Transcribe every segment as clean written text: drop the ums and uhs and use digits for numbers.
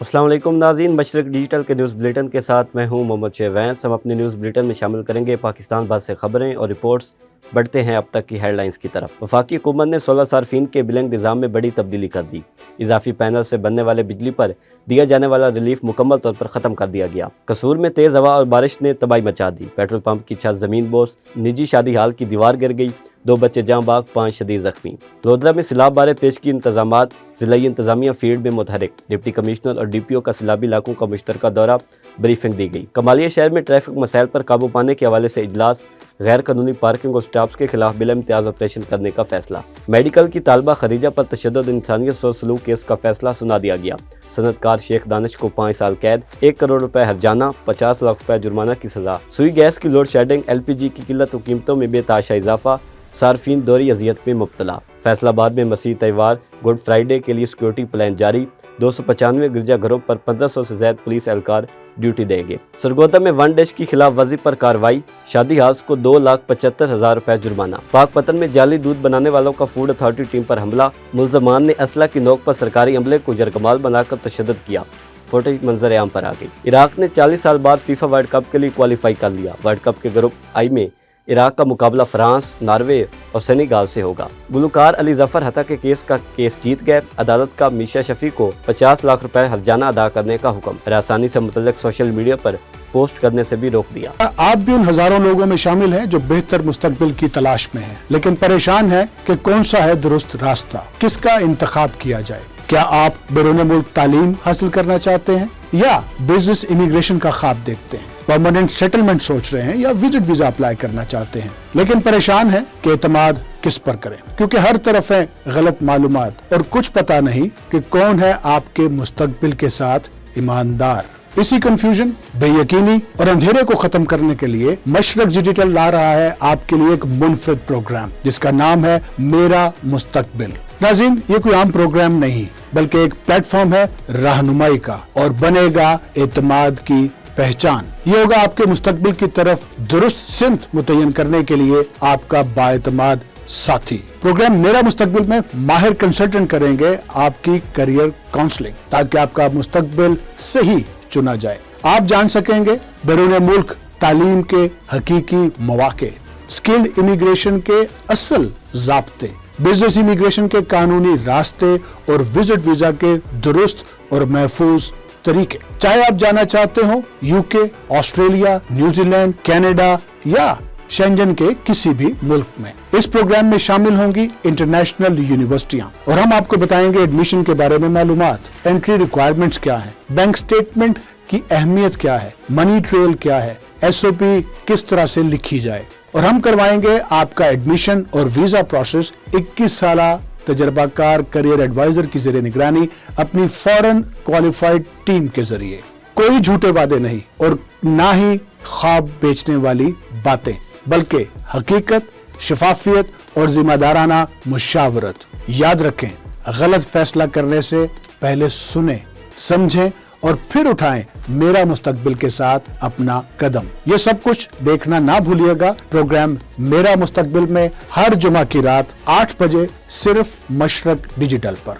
अस्सलाम वालेकुम नाज़रीन, मशरक डिजिटल के न्यूज़ बुलेटिन के साथ मैं हूं मोहम्मद शहवैस। हम अपने न्यूज़ बुलेटिन में शामिल करेंगे पाकिस्तान भर से खबरें और रिपोर्ट्स। बढ़ते हैं अब तक की हेडलाइंस की तरफ। वफाकी हुकूमत ने 16 सार्फिन के बिलिंग निज़ाम में बड़ी तब्दीली कर दी। इजाफी पैनल से बनने वाले बिजली पर दिया जाने वाला रिलीफ मुकम्मल तौर पर ख़त्म कर दिया गया। कसूर में तेज़ हवा और बारिश ने तबाही मचा दी। पेट्रोल पंप की छत ज़मीन बोस, निजी शादी हाल की दीवार गिर गई, 2 बच्चे जाँ बाग, 5 शदीद जख्मी। लोधरा में सैलाब बारे पेश की इंतजामात, ज़िलाई इंतजामिया फील्ड में मुतहरिक। डिप्टी कमिश्नर और DPO का सैलाबी इलाकों का मुश्तरका दौरा, ब्रीफिंग दी गई। कमालिया शहर में ट्रैफिक मसाइल पर काबू पाने के हवाले से इजलास, गैर कानूनी पार्किंग और स्टॉप्स के खिलाफ बिला इम्तियाज ऑपरेशन करने का फैसला। मेडिकल की तालबा खदीजा पर तशद्दुद इंसानियत से सलूक केस का फैसला सुना दिया गया। सनतकार शेख दानिश को 5 साल कैद, 1 करोड़ रुपए हर्जाना, 50 लाख रुपए जुर्माना की सजा। सुई गैस की लोड शेडिंग, LPG की किल्लत और कीमतों में बेतहाशा इजाफा, सार्फिन दोहरी अजियत में मुब्तला। फैसलाबाद में मसीह त्यौहार गुड फ्राइडे के लिए सिक्योरिटी प्लान जारी, 295 गिरजाघरों पर 1500 से ज्यादा पुलिस एहलकार ड्यूटी देंगे। सरगोदा में 1 डैश की खिलाफ वर्जी पर कार्रवाई, शादी हाउस को 2,75,000 रुपए जुर्माना। पाकपतन में जाली दूध बनाने वालों का फूड अथॉरिटी टीम पर हमला, मुल्जमान ने असला की नोक पर सरकारी अमले को जरकमाल बनाकर तशद्दुद किया। फुटेज मंजर आम पर आ गई। इराक ने 40 साल बाद फीफा वर्ल्ड कप के लिए क्वालिफाई कर लिया। वर्ल्ड कप के ग्रुप I में इराक का मुकाबला फ्रांस, नॉर्वे और सेनेगाल से होगा। गुलकार अली जफर हत्या के केस जीत गए। अदालत का मीशा शफी को 50 लाख रुपए हर्जाना अदा करने का हुक्म। हरासानी से मुतल्लिक सोशल मीडिया पर पोस्ट करने से भी रोक दिया। आप भी उन हजारों लोगों में शामिल हैं जो बेहतर मुस्तकबिल की तलाश में हैं, लेकिन परेशान हैं कि कौन सा है दुरुस्त रास्ता, किसका इंतखाब किया जाए। क्या आप बैरून मुल्क तालीम हासिल करना चाहते हैं या बिजनेस इमिग्रेशन का ख्वाब देखते हैं, परमानेंट सेटलमेंट सोच रहे हैं या विजिट वीजा अप्लाई करना चाहते हैं, लेकिन परेशान हैं कि एतमाद किस पर करें, क्योंकि हर तरफ है गलत मालूमात और कुछ पता नहीं कि कौन है आपके मुस्तकबिल के साथ ईमानदार। इसी कंफ्यूजन, बेयकीनी और अंधेरे को खत्म करने के लिए मशरक डिजिटल ला रहा है आपके लिए एक मुनफरिद प्रोग्राम जिसका नाम है मेरा मुस्तकबिल। नाज़रीन, ये कोई आम प्रोग्राम नहीं बल्कि एक प्लेटफॉर्म है रहनुमाई का और बनेगा एतमाद की पहचान। ये होगा आपके मुस्तकबिल की तरफ दुरुस्त सिमत मुतय्यन करने के लिए आपका बाएतमाद साथी। प्रोग्राम मेरा मुस्तकबिल में माहिर कंसल्टेंट करेंगे आपकी करियर काउंसलिंग ताकि आपका मुस्तकबिल सही चुना जाए। आप जान सकेंगे बैरून मुल्क तालीम के हकीकी मौके, स्किल्ड इमिग्रेशन के असल ज़ाब्ते, बिजनेस इमिग्रेशन के कानूनी रास्ते और विजिट वीजा के दुरुस्त और महफूज तरीके। चाहे आप जाना चाहते हो UK, ऑस्ट्रेलिया, न्यूजीलैंड, कनाडा या शेंजन के किसी भी मुल्क में। इस प्रोग्राम में शामिल होंगी इंटरनेशनल यूनिवर्सिटियां और हम आपको बताएंगे एडमिशन के बारे में मालूमात, एंट्री रिक्वायरमेंट्स क्या है, बैंक स्टेटमेंट की अहमियत क्या है, मनी ट्रेल क्या है, SOP किस तरह से लिखी जाए, और हम करवाएंगे आपका एडमिशन और वीजा प्रोसेस 21 साल तजर्बाकार करियर एडवाइजर की ज़रिए निगरानी अपनी फॉरेन क्वालिफाइड टीम के जरिए। कोई झूठे वादे नहीं और ना ही ख्वाब बेचने वाली बातें, बल्कि हकीकत, शफाफियत और जिम्मेदाराना मुशावरत। याद रखें, गलत फैसला करने से पहले सुने, समझें और फिर उठाएं मेरा मुस्तकबिल के साथ अपना कदम। ये सब कुछ देखना ना भूलिएगा प्रोग्राम मेरा मुस्तकबिल में हर जुमा की रात 8 बजे सिर्फ मशरक डिजिटल पर।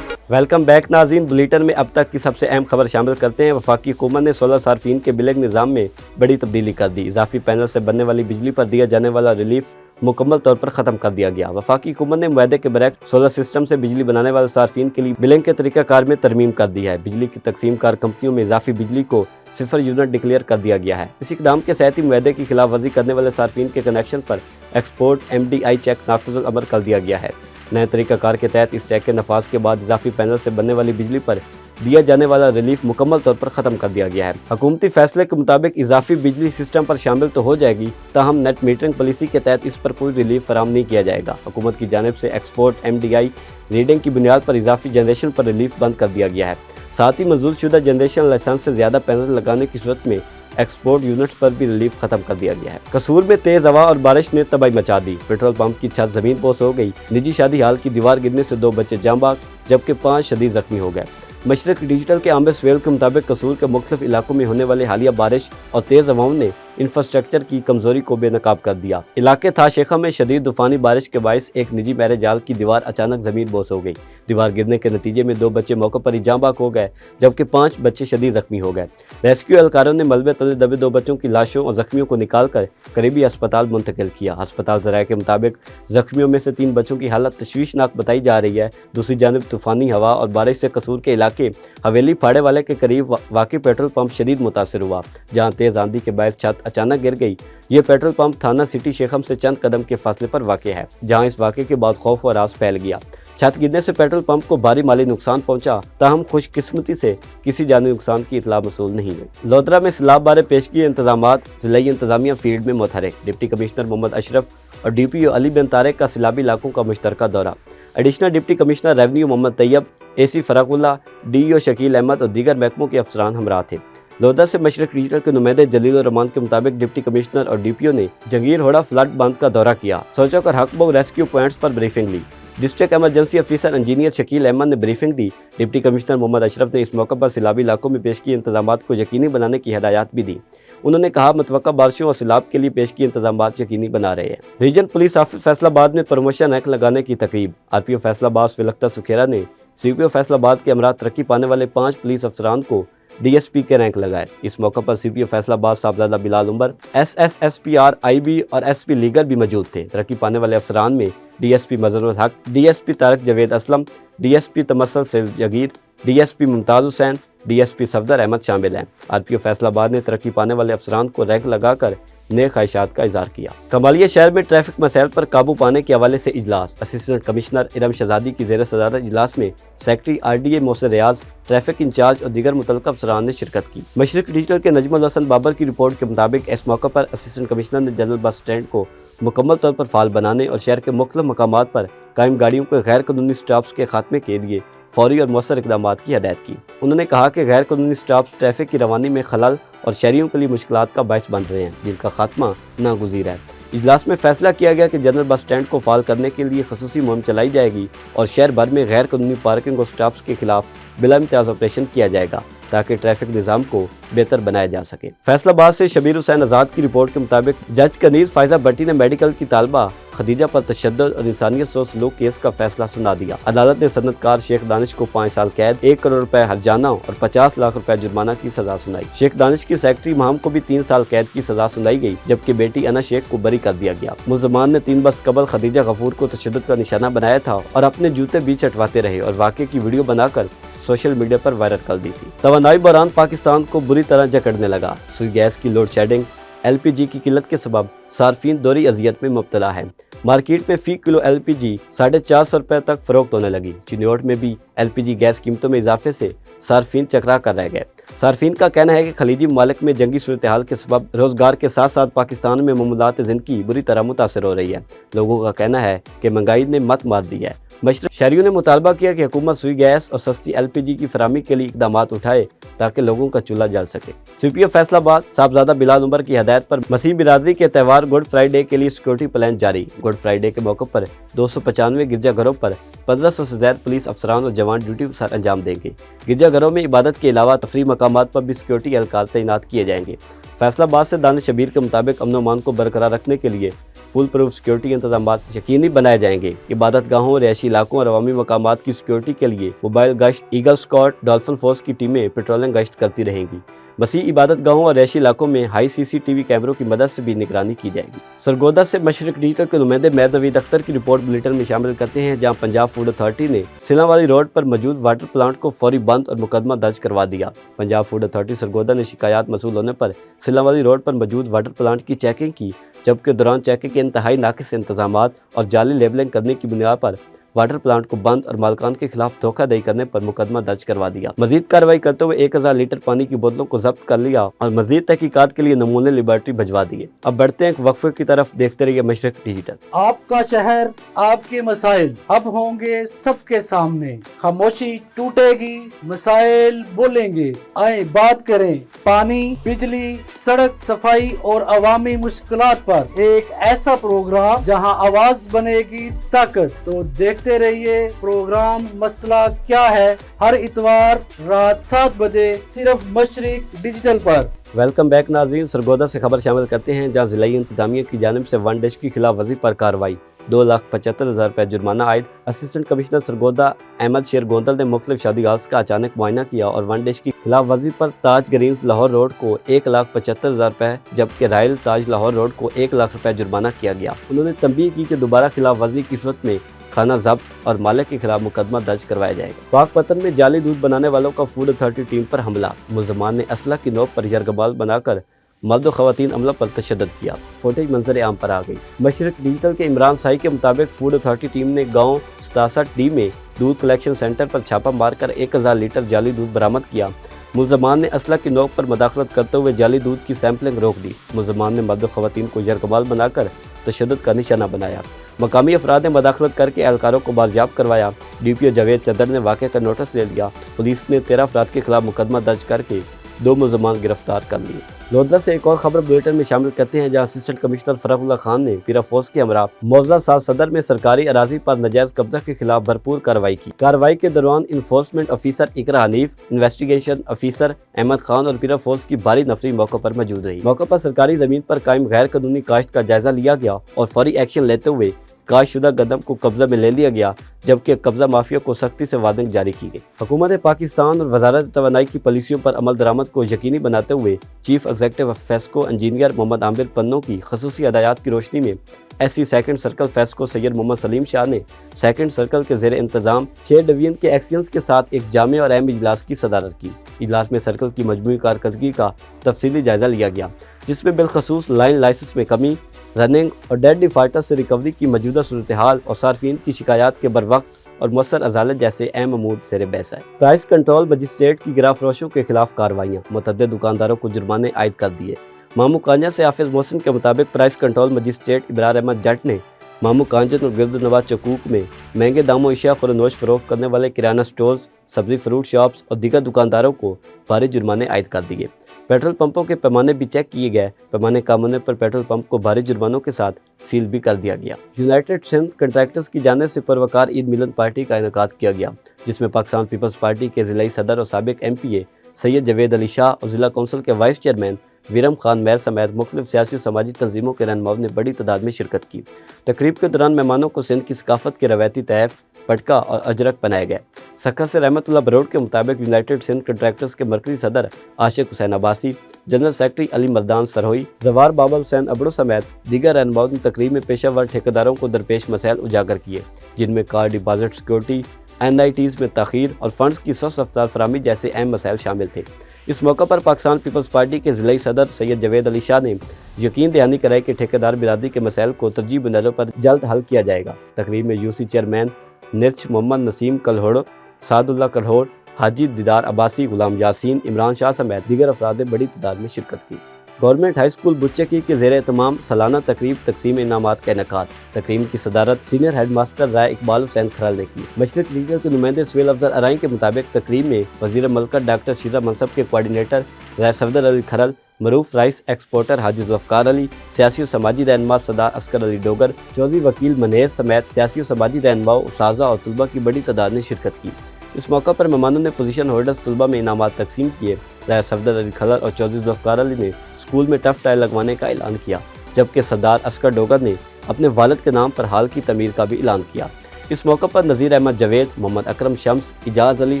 वेलकम बैक नाज़रीन, बुलेटिन में अब तक की सबसे अहम खबर शामिल करते हैं। वफाकी हुकूमत ने 16 सार्फिन के बिलिंग निज़ाम में बड़ी तब्दीली कर दी। इजाफी पैनल से बनने वाली बिजली पर दिया जाने वाला रिलीफ मुकम्मल तौर पर ख़त्म कर दिया गया। वफाकी हुकूमत ने मुआहदे के बरक्स सोलर सिस्टम से बिजली बनाने वाले सार्फिन के लिए बिलिंग के तरीक़ाकार में तरमीम कर दी है। बिजली की तकसीम कार कंपनियों में इजाफी बिजली को 0 यूनिट डिक्लेयर कर दिया गया है। इस इक़दाम के साथ ही मुआहदे की खिलाफ वर्जी करने वाले सार्फिन के कनेक्शन पर एक्सपोर्ट MDI चेक नाफिज़ुल अमल कर दिया गया है। नए तरीक़ाकार के तहत इस चेक के नफाज के बाद इजाफी पैनल से बनने वाली बिजली पर दिया जाने वाला रिलीफ मुकम्मल तौर पर ख़त्म कर दिया गया है। हुकूमती फैसले के मुताबिक इजाफी बिजली सिस्टम पर शामिल तो हो जाएगी, ताहम नेट मीटरिंग पॉलिसी के तहत इस पर कोई रिलीफ फराम नहीं किया जाएगा। हुकूमत की जानिब से एक्सपोर्ट MDI रीडिंग की बुनियाद पर इजाफी जनरेशन पर रिलीफ बंद कर दिया गया है। साथ ही मंजूर शुदा जनरेशन लाइसेंस से ज़्यादा पैनल लगाने की सूरत में एक्सपोर्ट यूनिट्स पर भी रिलीफ खत्म कर दिया गया है। कसूर में तेज हवा और बारिश ने तबाही मचा दी। पेट्रोल पंप की छत जमीन पोस हो गई। निजी शादी हाल की दीवार गिरने से 2 बच्चे जाँ बाग जबकि 5 शदीद जख्मी हो गए। मशरक डिजिटल के आमिर सुहेल के मुताबिक कसूर के मुख्तलिफ इलाकों में होने वाली हालिया बारिश और तेज हवाओं ने इंफ्रास्ट्रक्चर की कमजोरी को बेनकाब कर दिया। इलाके था शेखा में शदीद तूफानी बारिश के बायस एक निजी मैरिज हॉल की दीवार अचानक जमीन बोस हो गई। दीवार गिरने के नतीजे में 2 बच्चे मौके पर ही जाँ बाक हो गए, जबकि 5 बच्चे शदीद जख्मी हो गए। रेस्क्यू एहलकारों ने मलबे तले दबे 2 बच्चों की लाशों और जख्मियों को निकालकर करीबी अस्पताल मुंतकिल किया। अस्पताल ज़राए के मुताबिक जख्मियों में से 3 बच्चों की हालत तशवीशनाक बताई जा रही है। दूसरी जानिब तूफानी हवा और बारिश से कसूर के इलाके हवेली फाड़े वाले के करीब वाक़ई पेट्रोल पंप शदीद मुतासर हुआ, जहाँ तेज़ आंधी के बायस छत अचानक गिर गई। ये पेट्रोल पंप थाना सिटी शेखम से चंद कदम के फासले पर वाक़ है, जहाँ इस वाक़े के बाद खौफ और रास फैल गया। छत गिरने से पेट्रोल पंप को भारी माली नुकसान पहुंचा, ताहम खुशकिस्मती से किसी जानी नुकसान की इतला मसूल नहीं हुई। लोधरा में सैलाब बारे पेशगी इंतजामात, ज़िलाई इंतजामिया फील्ड में मुतहरिक। डिप्टी कमिश्नर मोहम्मद अशरफ और डीपीओ अली बिन तारिक का सैलाबी इलाकों का मुश्तरका दौरा। Additional deputy commissioner revenue Mohammad Tayyab, AC Farakullah, DEO Shakeel Ahmed और दीगर महकमों के अफसरान हमरा थे। लोधा से मशरक रीजनल के नुमाइंदे जलील रहमान के मुताबिक डिप्टी कमिश्नर और डीपीओ ने जंगीर होड़ा फ्लड बांध का दौरा किया। सोचक और हकबो रेस्क्यू पॉइंट्स पर ब्रीफिंग ली। District emergency officer engineer Shakeel Ahmed ने ब्रीफिंग दी। डिप्टी कमिश्नर मोहम्मद अशरफ ने इस मौके पर सैलाबी इलाकों में पेशगी इंतजामात को यकीनी बनाने की हिदायत भी दी। उन्होंने कहा मुतवक्का बारिशों और सैलाब के लिए पेशगी इंतजामात यकीनी बना रहे हैं। रीजन पुलिस ऑफिस फैसलाबाद में प्रमोशन रैंक लगाने की तकरीब। आरपीओ फैसलाबाद विलख्ता सुखेरा ने सीपीओ फैसलाबाद के अमरात तरक्की पाने वाले 5 पुलिस अफसरान को डीएसपी के रैंक लगाए। इस मौके पर सीपीओ फैसलाबाद साहबजादा बिलाल उमर, एसएसएसपीआर आईबी और एसपी लीगर भी मौजूद थे। तरक्की पाने वाले अफसरान में DSP Mazharul Haq, DSP Tariq Javed Aslam, DSP Tamassal Syed Jagir, DSP Mumtaz Hussain, DSP Safdar Ahmed शामिल हैं। आरपीओ फैसलाबाद ने तरक्की पाने वाले अफसरान को रैंक लगाकर नए ख्वाहिशात का इजहार किया। कमालिया शहर में ट्रैफिक मसाइल पर काबू पाने के हवाले से इजलास। असिस्टेंट कमिश्नर इरम शहजादी की ज़ेर सदारत इजलास में सेक्रेटरी आरडीए मोहसिन रियाज, ट्रैफिक इंचार्ज और दीगर मुतल्लिक़ अफसरान ने शिरकत की। मशरक रीजनल के नजमुल हसन बाबर की रिपोर्ट के मुताबिक इस मौके पर असिस्टेंट कमिश्नर ने जनरल बस स्टैंड को मुकम्मल तौर पर फाल बनाने और शहर के मुख्तलिफ मकामात पर कायम गाड़ियों के गैर कानूनी स्टॉप्स के खात्मे के लिए फौरी और मौसर इक़दामात की हदायत की। उन्होंने कहा कि गैर कानूनी स्टॉप्स ट्रैफिक की रवानी में खलल और शहरियों के लिए मुश्किलात का बायस बन रहे हैं, जिनका खात्मा नागुज़ीर है। इजलास में फैसला किया गया कि जनरल बस स्टैंड को फाल करने के लिए खसूसी मुहिम चलाई जाएगी और शहर भर में गैर कानूनी पार्किंग और स्टॉप्स के खिलाफ बिला इम्तियाज़ ऑपरेशन किया जाएगा ताकि ट्रैफिक निज़ाम को बेहतर बनाया जा सके। फैसलाबाद से शबीर हुसैन आज़ाद की रिपोर्ट के मुताबिक जज कनीज़ फायजा भट्टी ने मेडिकल की तालबा खदीजा पर तशद्दुद और इंसानियत से सलूक केस का फैसला सुना दिया। अदालत ने सनतकार शेख दानिश को 5 साल कैद, 1 करोड़ रुपए हर्जाना और 50 लाख रुपए जुर्माना की सजा सुनाई। शेख दानिश की सेक्रेटरी महम को भी 3 साल कैद की सजा सुनाई गई, जबकि बेटी अना शेख को बरी कर दिया गया। मुल्ज़मान ने 3 बरस कबल खदीजा गफूर को तशद्दुद का निशाना बनाया था और अपने जूते भी चटवाते रहे और वाक़े की वीडियो बनाकर सोशल मीडिया पर वायरल कर दी थी। तवानाई बहरान पाकिस्तान को बुरी तरह जकड़ने लगा। सुई गैस की लोड शेडिंग, एलपीजी की किल्लत के सबब सार्फिन दोहरी अजियत में मुब्तला है। मार्केट में फी किलो एलपीजी 450 रुपए तक फरोख्त होने लगी। चिन्योट में भी एलपीजी गैस कीमतों में इजाफे से सार्फिन चकरा कर रह गए। सार्फिन का कहना है कि खलीजी ममालिक में जंगी सूरत हाल के सबब रोजगार के साथ साथ पाकिस्तान में मामूलात ज़िंदगी बुरी तरह मुतासर हो रही है। लोगों का कहना है कि महंगाई ने मत मार दी है। मशरक शहरियों ने मुतालबा किया कि हुकूमत सुई गैस और सस्ती एलपीजी की फराहमी के लिए इकदामात उठाए ताकि लोगों का चूल्हा जल सके। सीपीओ फैसलाबाद साहबजादा बिलाल उमर की हदायत पर मसीह बिरादरी के त्यौहार गुड फ्राइडे के लिए सिक्योरिटी प्लान जारी। गुड फ्राइडे के मौके पर 295 गिरजाघरों पर 1500 से ज्यादा पुलिस अफसरान और जवान ड्यूटी सर अंजाम देंगे। गिरजाघरों में इबादत के अलावा तफरीह मकामात पर भी सिक्योरिटी एहलकार तैनात किए जाएंगे। फैसलाबाद से दानिश शबीर के मुताबिक अमन अमान को बरकरार रखने के लिए फुल प्रूफ सिक्योरिटी इंतजामात यकीनी बनाए जाएंगे। इबादत गाहों, रिहायशी इलाकों और अवामी मकामात की सिक्योरिटी के लिए मोबाइल गश्त, ईगल स्क्वाड, डॉल्फिन फोर्स की टीमें पेट्रोलिंग गश्त करती रहेंगी। मसीह इबादत गाहों और रिहायशी इलाकों में हाई सीसीटीवी कैमरों की मदद से भी निगरानी की जाएगी। सरगोदा से मशरक डिजिटल के नुमाइंदे मैद नवीद अख्तर की रिपोर्ट बुलेटिन में शामिल करते हैं, जहां पंजाब फूड अथॉरिटी ने सिलावाली रोड पर मौजूद वाटर प्लांट को फौरी बंद और मुकदमा दर्ज करवा दिया। पंजाब फूड अथॉरिटी सरगोदा ने शिकायत मसूल होने पर सिलावाली रोड पर मौजूद वाटर प्लांट की चेकिंग की, जबकि दौरान चेकिंग के इंतहाई नाकिस इंतजामात और जाली लेबलिंग करने की बुनियाद पर वाटर प्लांट को बंद और मालकान के खिलाफ धोखाधड़ी करने पर मुकदमा दर्ज करवा दिया। मजीद कार्रवाई करते हुए 1000 लीटर पानी की बोतलों को जब्त कर लिया और मजीद तहकीकात के लिए नमूने लेबोरेटरी भिजवा दिए। अब बढ़ते हैं एक वक्फे की तरफ, देखते रहिए मशरक डिजिटल। आपका शहर, आपके मसाइल अब होंगे सबके सामने। खामोशी टूटेगी, मसाइल बोलेंगे। आए बात करें पानी, बिजली, सड़क, सफाई और अवामी मुश्किलात पर। एक ऐसा प्रोग्राम जहां आवाज बनेगी ताकत। तो देखते रहिए प्रोग्राम मसला क्या है, हर इतवार रात 7 बजे सिर्फ मशरिक डिजिटल पर। वेलकम बैक नाज़रीन, सरगोदा से खबर शामिल करते हैं जहां ज़िला इंतजामिया की जानिब से वन डिश की खिलाफ वर्जी पर कार्रवाई, 2,75,000 रुपये जुर्माना आयद। असिस्टेंट कमिश्नर सरगोदा अहमद शेर गोंदल ने मुख्तलिफ शादी हाउस का अचानक मुआयना किया और वन डिश की खिलाफ वर्जी पर ताज ग्रीन्स लाहौर रोड को 1,75,000 रुपये जबकि रॉयल ताज लाहौर रोड को 1 लाख रुपये जुर्माना किया गया। उन्होंने तंबीह की कि दोबारा खिलाफ वर्जी की सूरत में खाना जब्त और मालिक के खिलाफ मुकदमा दर्ज करवाया जाएगा। पाकपतन में जाली दूध बनाने वालों का फूड अथॉरिटी टीम पर हमला, मुलजमान ने असला की नोक पर यरगमाल बनाकर मर्द और खवातीन अमला पर तशद्दुद किया। फुटेज मंजर आम पर आ गई। मशरक डिजिटल के इमरान साई के मुताबिक फूड अथॉरिटी टीम ने गाँव 67D में दूध कलेक्शन सेंटर पर छापा मारकर 1000 लीटर जाली दूध बरामद किया। मुलजमान ने असला की नोक पर मदाखलत करते हुए जाली दूध की सैंपलिंग रोक दी। मुलजमान ने मर्द और खवातीन को यरगमाल बनाकर तशद्दुद का निशाना बनाया। मकामी अफराद ने मदाखलत करके एहलकारों को बाजियाब करवाया। DPO जावेद चदर ने वाक़े का नोटिस ले लिया। पुलिस ने 13 अफराद के खिलाफ मुकदमा दर्ज करके 2 मुलजमान गिरफ्तार कर लिए। लोधर से एक और खबर बुलेटिन में शामिल करते हैं जहां असिस्टेंट कमिश्नर फरागुल्लाह खान ने पीरा फोर्स के हमरा मौजूदा साल सदर में सरकारी अराजी पर नाजायज कब्जा के खिलाफ भरपूर कार्रवाई की। कार्रवाई के दौरान इन्फोर्समेंट ऑफिसर इकरा हनीफ, इन्वेस्टिगेशन ऑफिसर अहमद खान और पीरा फोर्स की भारी नफरी मौके पर मौजूद रही। मौके पर सरकारी जमीन पर कायम गैर कानूनी काश्त का जायजा लिया गया और फौरी एक्शन लेते हुए काश्तशुदा गंदम को कब्जा में ले लिया गया, जबकि कब्जा माफिया को सख्ती से वार्निंग जारी की गई। हुकूमत पाकिस्तान और वजारत तवानाई की पॉलिसियों पर अमल दरामद को यकीनी बनाते हुए chief executive of FESCO engineer Mohammad Aamir पन्नों की खसूसी हदायत की रोशनी में SC second circle FESCO Syed Mohammad Saleem Shah ने सेकंड सर्कल के ज़ेर इंतजाम 6 डिवीजन के एक्शियंस के साथ एक जामे और अहम इजलास की सदारत की। इजलास में सर्कल की मजमूई कारकर्दगी का तफसीली जायजा लिया गया, जिसमें बिलखसूस लाइन लाइसेंस में कमी, रनिंग और डेडली फाइटर से रिकवरी की मौजूदा सूरत हाल और सार्फिन की शिकायत के बरवक्त और मौसर अजालत जैसे अहम अमूर ज़ेर बहस है। प्राइस कंट्रोल मजिस्ट्रेट की गिरा फरोशों के खिलाफ कार्रवाइयाँ, मुतअद्दिद दुकानदारों को जुर्माने आयद कर दिए। मामू कांजा से हाफिज मोहसिन के मुताबिक price control magistrate Ibrar Ahmed Jatt ने मामू कांजन और गिरद नवाज चकूक में महंगे दामों अशिया खुरनोश फरोख्त करने वाले किराना स्टोर्स, सब्जी फ्रूट शॉप्स और दीगर दुकानदारों को भारी जुर्माने आयद कर दिए। पेट्रोल पंपों के पैमाने भी चेक किए गए। पैमाने कम होने पर पेट्रोल पंप को भारी जुर्मानों के साथ सील भी कर दिया गया। यूनाइटेड सिंध कंट्रैक्टर्स की जानिब से परवकार ईद मिलन पार्टी का इनेकाद किया गया, जिसमें पाकिस्तान पीपल्स पार्टी के ज़िलाई सदर और साबिक MPA सैयद जावेद अली शाह और ज़िला कौंसिल के वाइस चेयरमैन वीरम खान मैर समेत मुख्तलिफ सियासी और समाजी तंजीमों के रहनुमाओं ने बड़ी तादाद में शिरकत की। तकरीब के दौरान मेहमानों को सिंध की सकाफत के रवायती तहफ़, पटका और अजरक बनाए गए। सक्खत से रहमतुल्लाह बरोड के मुताबिक यूनाइटेड सिंध कंट्रैक्टर्स के मरकजी सदर आशिक Hussain Abbasi, general secretary Ali Mardan सरहोई, जवार बाबा हुसैन अबड़ो समेत दीगर रहनुमाओं ने तकरीब में पेशा वर ठेकेदारों को दरपेश मसाइल उजागर किए, जिनमें कार डिपॉजिट सिक्योरिटी, NITs में ताख़ीर और फंड्स की सख्त रफ्तार फराहमी जैसे अहम मसाइल शामिल थे। इस मौके पर पाकिस्तान पीपल्स पार्टी के ज़िलाई सदर सैयद जावेद अली शाह ने यकीन दहानी कराई कि ठेकेदार बिरादरी के मसाइल को तरजीह बुनियादों पर जल्द हल किया जाएगा। तकरीब में UC चेयरमैन निर्च मोहम्मद नसीम कलहोड़, सादुल्ला कलहोड़, हाजी दीदार अब्बासी, गुलाम यासीन, इमरान शाह समेत दीगर अफराद ने बड़ी तादाद में शिरकत की। गवर्नमेंट हाई स्कूल बुच्चकी के ज़ेर एहतमाम सालाना तकरीब तकसीम इनामात का इनेकाद, तकरीब की सदारत सीनियर हेड मास्टर राय इकबाल हुसैन खरल ने की। मशरक डिजिटल के नुमाइंदे सुहेल अफजल अराई के मुताबिक तकरीब में वज़ीर ममलकत डॉक्टर शीजा मनसब के कोआर्डिनेटर राय सफदर अली खरल, मरूफ राइस एक्सपोर्टर हाजी जुल्फ़कार अली, सियासी और समाजी रहनुमा सरदार अस्कर अली डोगर, चौधरी वकील मनेज समेत सियासी और समाजी रहनुमाओं, उस्ताज़ा और तलबा की बड़ी तादाद ने शिरकत की। इस मौका पर मेहमानों ने पोजीशन होल्डर्स तलबा में इनामात तकसीम किए। राय सफदर अली खलर और चौधरी जुल्फ़कार अली ने स्कूल में टफ टाइल लगवाने का ऐलान किया, जबकि सरदार अस्कर डोगर ने अपने वालिद के नाम पर हाल की तमीर का भी ऐलान किया। इस मौके पर नज़ीर अहमद जावेद, मोहम्मद अकरम शम्स, इजाज़ अली,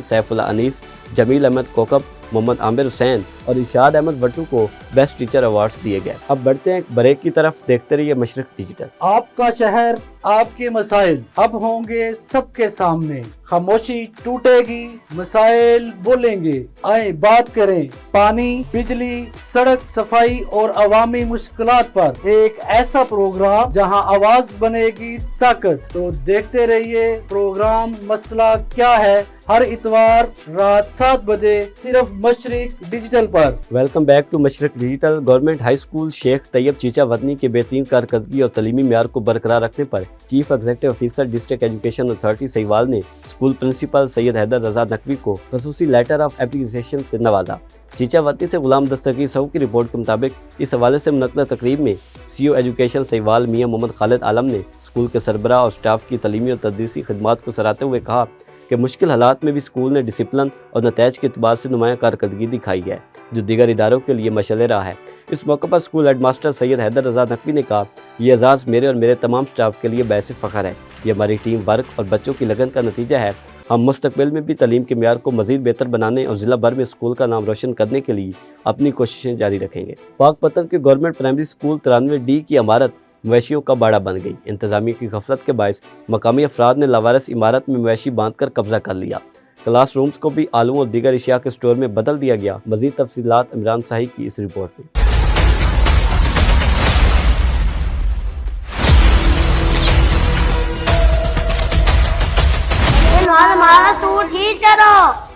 सैफुल्लाह अनीस, जमील अहमद कोकब, मोहम्मद आमिर हुसैन और इरशाद अहमद भट्टू को बेस्ट टीचर अवार्ड्स दिए गए। अब बढ़ते हैं ब्रेक की तरफ, देखते रहिए मशरक डिजिटल। आपका शहर, आपके मसाइल अब होंगे सबके सामने, खामोशी टूटेगी, मसाइल बोलेंगे, आए बात करें। पानी, बिजली, सड़क, सफाई और अवामी मुश्किलात पर एक ऐसा प्रोग्राम जहां आवाज बनेगी ताकत। तो देखते रहिए प्रोग्राम मसला क्या है, हर इतवार रात 7 बजे सिर्फ मशरक डिजिटल पर। Welcome back to Mashriq digital. Government high school Sheikh Tayyab Chichawatni के बेहतरीन कारकर्दगी और तलीमी मेयार को बरकरार रखने पर chief executive officer district education authority Sahiwal ने स्कूल प्रिंसिपल सैयद हैदर रजा नकवी को खसूसी लेटर ऑफ एप्लीकेशन से नवाजा। चीचा वतनी से गुलाम दस्तगीर साहू की रिपोर्ट के मुताबिक इस हवाले से मुनक्कल तकरीब में CO एजुकेशन सहीवाल मियां मोहम्मद खालिद आलम ने स्कूल के सरबराह और स्टाफ की तलीमी और तदरीसी खिदमात को सराहते हुए कहा کہ مشکل حالات میں بھی اسکول نے ڈسپلن اور نتائج کے اعتبار سے نمایاں کارکردگی دکھائی ہے جو دیگر اداروں کے لیے مشعل راہ ہے۔ اس موقع پر اسکول ہیڈ ماسٹر سید حیدر رضا نقوی نے کہا، یہ اعزاز میرے اور میرے تمام سٹاف کے لیے باعث فخر ہے۔ یہ ہماری ٹیم ورک اور بچوں کی لگن کا نتیجہ ہے۔ ہم مستقبل میں بھی تعلیم کے معیار کو مزید بہتر بنانے اور ضلع بھر میں اسکول کا نام روشن کرنے کے لیے اپنی کوششیں جاری رکھیں گے۔ پاک پتن کے گورنمنٹ پرائمری اسکول 93D کی عمارت مویشیوں کا باڑہ بن گئی۔ انتظامیہ کی غفلت کے باعث مقامی افراد نے لاوارث عمارت میں مویشی باندھ کر قبضہ کر لیا۔ کلاس رومز کو بھی آلوں اور دیگر اشیاء کے سٹور میں بدل دیا گیا۔ مزید تفصیلات عمران صاحی کی اس رپورٹ میں۔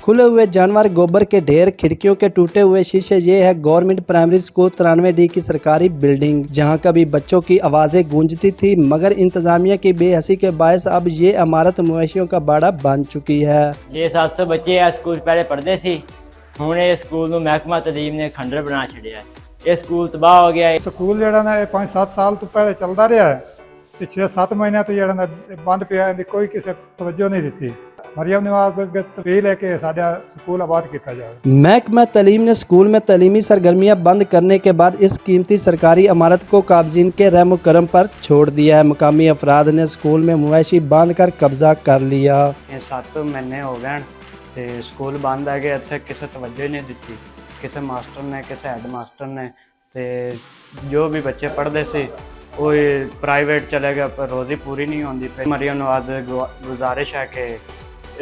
کھلے ہوئے جانور، گوبر کے ڈھیر، کھڑکیوں کے ٹوٹے ہوئے شیشے، یہ ہے گورنمنٹ پرائمری اسکول 93D کی سرکاری بلڈنگ، جہاں کبھی بچوں کی آوازیں گونجتی تھی، مگر انتظامیہ کی بے حسی کے باعث اب یہ عمارت مویشیوں کا باڑہ بن چکی ہے۔ یہ 700 بچے اس اسکول پہلے پڑھتے سی، ہن اس اسکول نوں محکمہ تعلیم نے کھنڈر بنا چھڑیا ہے۔ یہ اسکول تباہ ہو گیا ہے۔ ਸਕੂਲ ਜਿਹੜਾ ਨਾ ਇਹ 5-7 ਸਾਲ ਤੋਂ ਪਹਿਲੇ ਚੱਲਦਾ ਰਿਹਾ ਹੈ ਤੇ 6-7 ਮਹੀਨਿਆਂ ਤੋਂ ਜਿਹੜਾ ਨਾ ਬੰਦ ਪਿਆ, ਇਹਦੀ ਕੋਈ ਕਿਸੇ ਤਵੱਜੋ ਨਹੀਂ ਦਿੱਤੀ। مریم نواز کو اپیل ہے کہ ساڈا سکول آباد کیتا جائے۔ محکمہ تعلیم نے اسکول میں تعلیمی سرگرمیاں بند کرنے کے بعد اس قیمتی سرکاری عمارت کو قابضین کے رحم و کرم پر چھوڑ دیا ہے۔ مقامی افراد نے اسکول میں مویشی باندھ کر قبضہ کر لیا۔ 7 مہینے ہو گئے تے سکول بند ہے کہ اتنے کسی توجہ نہیں دیتی، کسی ماسٹر نے، کسی ہیڈ ماسٹر نے، تے جو بھی بچے پڑھتے سی وہ پرائیویٹ چلے گئے، پر روزی پوری نہیں ہوتی پی۔ مریم نواز گزارش ہے کہ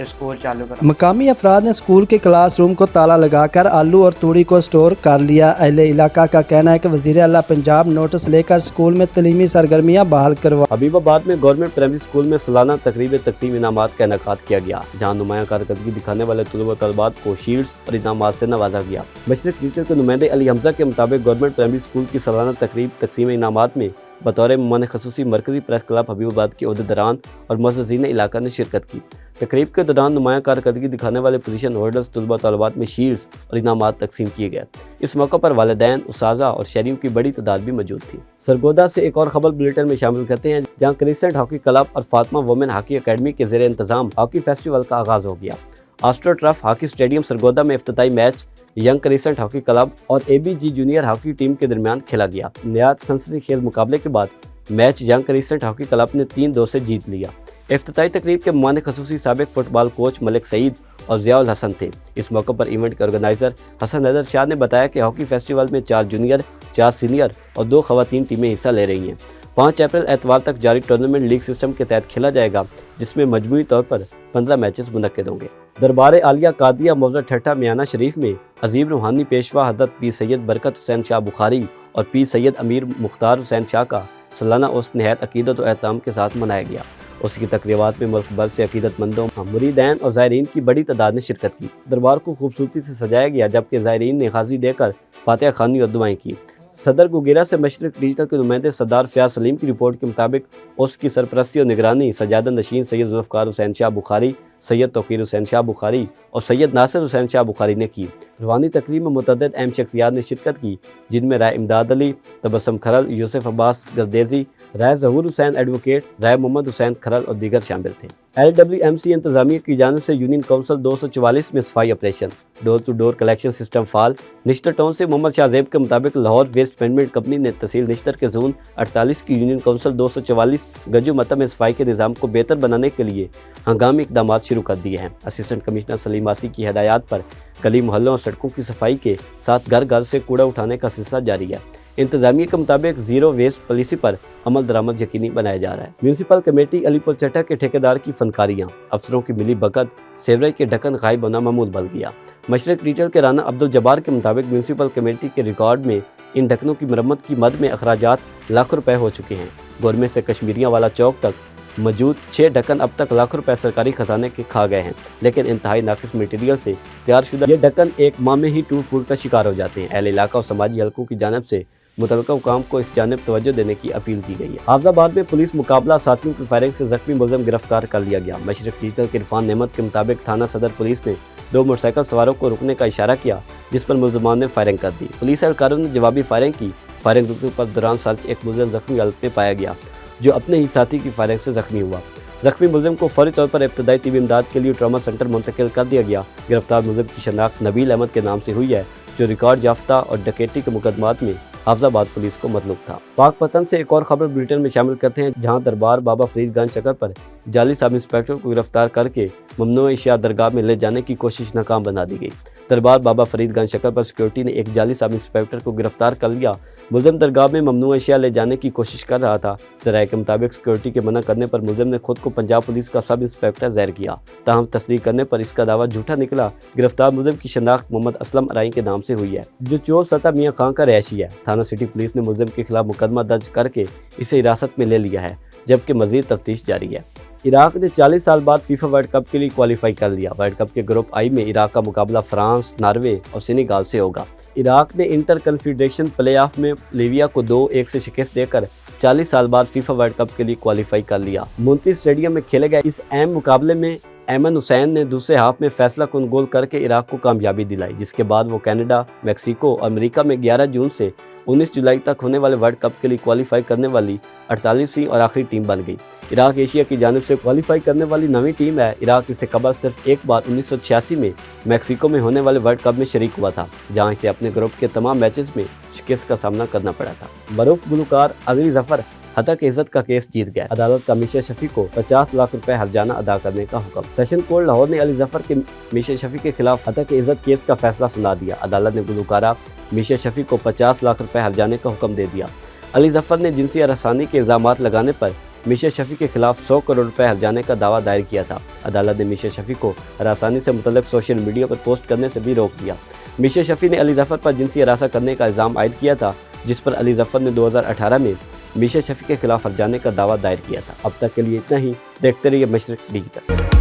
اسکول چالو کریں۔ مقامی افراد نے اسکول کے کلاس روم کو تالا لگا کر آلو اور توڑی کو سٹور کر لیا۔ اہل علاقہ کا کہنا ہے کہ وزیر اعلیٰ پنجاب نوٹس لے کر اسکول میں تعلیمی سرگرمیاں بحال کروا۔ حبیب آباد میں گورنمنٹ پرائمری اسکول میں سالانہ تقریب تقسیم انعامات کا انعقاد کیا گیا، جہاں نمایاں کارکردگی دکھانے والے طلباء و طالبات کو شیلڈز اور انعامات سے نوازا گیا۔ مشرق ٹیچر کے نمائندے علی حمزہ کے مطابق گورنمنٹ پرائمری اسکول کی سالانہ تقریب تقسیم انعامات میں بطور مہمان خصوصی مرکزی پریس کلب حبیب آباد کے عہدیداران اور معززین علاقہ نے شرکت کی۔ تقریب کے دوران نمایاں کارکردگی دکھانے والے پوزیشن ہولڈرز طلباء طالبات میں شیلڈز اور انعامات تقسیم کیے گئے۔ اس موقع پر والدین، اساتذہ اور شہریوں کی بڑی تعداد بھی موجود تھی۔ سرگودا سے ایک اور خبر بلیٹن میں شامل کرتے ہیں، جہاں کریسنٹ ہاکی کلب اور فاطمہ وومن ہاکی اکیڈمی کے زیر انتظام ہاکی فیسٹیول کا آغاز ہو گیا۔ Astro turf hockey stadium Sargodha میں افتتاحی match young crescent hockey club اور ABG جونیئر ہاکی ٹیم کے درمیان کھیلا گیا۔ نہایت سنسنی خیز مقابلے کے بعد match young crescent hockey club نے 3-2 سے جیت لیا۔ افتتاحی تقریب کے مہمان خصوصی سابق فٹ بال کوچ ملک سعید اور ضیاء الحسن تھے۔ اس موقع پر ایونٹ کے آرگنائزر حسن حیدر شاہ نے بتایا کہ ہاکی فیسٹیول میں 4 جونیئر، 4 سینئر اور 2 خواتین ٹیمیں حصہ لے رہی ہیں۔ 5 اپریل اتوار تک جاری ٹورنامنٹ لیگ سسٹم کے تحت کھیلا جائے گا، جس میں مجموعی طور پر 15 میچز منعقد ہوں گے۔ دربار عالیہ قادیہ موضع ٹھٹھہ میانہ شریف میں عظیم روحانی پیشوا حضرت پیر سید برکت حسین شاہ بخاری اور پیر سید امیر مختار حسین شاہ کا سالانہ عرس نہایت عقیدت و احترام کے ساتھ منایا گیا۔ اس کی تقریبات میں ملک بھر سے عقیدت مندوں، مریدین اور زائرین کی بڑی تعداد نے شرکت کی۔ دربار کو خوبصورتی سے سجایا گیا، جبکہ زائرین نے غازی دے کر فاتحہ خوانی اور دعائیں کی۔ صدر گوگیرا سے مشرق ڈیجیٹل کے نمائندے سردار فیاض سلیم کی رپورٹ کے مطابق اس کی سرپرستی اور نگرانی سجادہ نشین سید ذوالفقار حسین شاہ بخاری، سید توقیر حسین شاہ بخاری اور سید ناصر حسین شاہ بخاری نے کی۔ روحانی تقریب میں متعدد اہم شخصیات نے شرکت کی، جن میں رائے امداد علی، تبسم کھرل، یوسف عباس گردیزی، رائے ظہور حسین ایڈوکیٹ، رائے محمد حسین کھرل اور دیگر شامل تھے۔ LWMC انتظامیہ کی جانب سے یونین کونسل 244 میں صفائی operation, door to door collection system فعال۔ نشتر ٹاؤن سے محمد شاہ زیب کے مطابق لاہور ویسٹ مینجمنٹ کمپنی نے تحصیل نشتر کے زون 48 کی یونین کونسل 244 گجو متہ میں صفائی کے نظام کو بہتر بنانے کے لیے ہنگامی اقدامات شروع کر دیے ہیں۔ اسسٹنٹ کمشنر سلیم آسی کی ہدایات پر گلی محلوں اور سڑکوں کی صفائی کے ساتھ گھر گھر سے کوڑا اٹھانے کا سلسلہ جاری ہے۔ انتظامیہ کے مطابق زیرو ویسٹ پالیسی پر عمل درآمد یقینی بنایا جا رہا ہے۔ میونسپل کمیٹی علی پور چٹا کے ٹھیکیدار کی فنکاریاں، افسروں کی ملی بھگت، سیوریج کے ڈھکن غائب ہونا معمول بن گیا۔ مشرق ریٹیل کے رانا عبدالجبار کے مطابق میونسپل کمیٹی کے ریکارڈ میں ان ڈھکنوں کی مرمت کی مد میں اخراجات لاکھ روپے ہو چکے ہیں۔ گورنمنٹ سے کشمیریاں والا چوک تک موجود 6 ڈھکن اب تک لاکھ روپے سرکاری خزانے کے کھا گئے ہیں، لیکن انتہائی ناقص مٹیریل سے تیار شدہ یہ ڈھکن ایک ماہ میں ہی ٹوٹ پھوٹ کا شکار ہو جاتے ہیں۔ اہل علاقہ اور سماجی حلقوں کی جانب سے متعلقہ حکام کو اس جانب توجہ دینے کی اپیل کی گئی ہے۔ حافظ آباد میں پولیس مقابلہ ساتھیوں کی فائرنگ سے زخمی ملزم گرفتار کر لیا گیا۔ مشرق ڈیجیٹل کے عرفان نعمت کے مطابق تھانہ صدر پولیس نے 2 موٹر سائیکل سواروں کو رکنے کا اشارہ کیا، جس پر ملزمان نے فائرنگ کر دی۔ پولیس اہلکاروں نے جوابی فائرنگ کی۔ فائرنگ روکنے پر دوران سرچ ایک ملزم زخمی حالت میں پایا گیا، جو اپنے ہی ساتھی کی فائرنگ سے زخمی ہوا۔ जख्मी मुलजिम को फौरी तौर पर इब्तदाई तिबी इमदाद के लिए ट्रॉमा सेंटर मुंतकिल कर दिया गया। गिरफ्तार मुलजिम की शनाख्त नबील अहमद के नाम से हुई है, जो रिकॉर्ड याफ्ता और डकैती के मुकदमात में हाफजाबाद पुलिस को मतलूब था। पाक पतन से एक और खबर बुलेटिन में शामिल करते हैं, जहां दरबार बाबा फरीदगंज चक्कर पर जाली सब इंस्पेक्टर को गिरफ्तार करके ममनू अशिया दरगाह में ले जाने की कोशिश नाकाम बना दी गई। दरबार बाबा फरीदगंज चक्कर पर सिक्योरिटी ने एक जाली सब इंस्पेक्टर को गिरफ्तार कर लिया। मुलजिम दरगाह में ममनू अशिया ले जाने की कोशिश कर रहा था। ज़राए के मुताबिक सिक्योरिटी के मना करने पर मुलजिम ने खुद को पंजाब पुलिस का सब इंस्पेक्टर ज़ाहिर किया। ताहम तस्दीक करने पर इसका दावा झूठा निकला। गिरफ्तार मुलजिम की शनाख्त मोहम्मद असलम अराई के नाम से हुई है, जो चोर सता मियाँ खां का रहायशी है। थाना सिटी पुलिस ने मुलजिम के खिलाफ मुकदमा दर्ज करके इसे हिरासत में ले लिया है, जबकि मजीद तफ्तीश जारी है। इराक ने 40 साल बाद फीफा वर्ल्ड कप के लिए क्वालिफाई कर लिया। वर्ल्ड कप के ग्रुप आई में इराक का मुकाबला फ्रांस, नॉर्वे और सेनेगाल से होगा। इराक ने इंटर कन्फेडरेशन प्ले ऑफ में लीबिया को 2-1 से शिकस्त देकर 40 साल बाद फीफा वर्ल्ड कप के लिए क्वालिफाई कर लिया। मुंती स्टेडियम में खेले गए इस अहम मुकाबले में एमन हुसैन ने दूसरे हाफ में फैसला कुन गोल करके इराक को कामयाबी दिलाई, जिसके बाद वो कनाडा, मैक्सिको और अमेरिका में 11 जून से 19 जुलाई तक होने वाले वर्ल्ड कप के लिए क्वालिफाई करने वाली 48वीं और आखिरी टीम बन गई। इराक एशिया की जानिब से क्वालिफाई करने वाली 9वीं टीम है। इराक इससे कबल सिर्फ एक बार 1986 में मैक्सिको में होने वाले वर्ल्ड कप में शरीक हुआ था, जहां इसे अपने ग्रुप के तमाम मैचेस में शिकस्त का सामना करना पड़ा था। मरूफ गुलकार अली जफर हतक इज्जत का केस जीत गया। अदालत का मीशा शफी को 50 लाख रुपए हर्जाना अदा करने का हुक्म। सेशन कोर्ट लाहौर ने अली जफर के मीशा शफी के खिलाफ हतक इज्जत केस का फैसला सुना दिया। अदालत ने गुलकारा मीशा शफी को 50 लाख रुपए हर्जाने का हुक्म दे दिया। अली जफर ने जिनसी हरासानी के इल्जामात लगाने पर मीशा शफी के खिलाफ 100 करोड़ रुपए हर्जाने का दावा दायर किया था। अदालत ने मीशा शफी को हरासानी से मुतल्लिक सोशल मीडिया पर पोस्ट करने से भी रोक दिया। मीशा शफी ने अली जफर पर जिनसी हरासा करने का इल्ज़ाम आयद किया था, जिस पर अली जफर ने 2018 में मीशा शफी के खिलाफ हर्जाने का दावा दायर किया था। अब तक के लिए इतना ही। देखते रहिए मशरिक डिजिटल।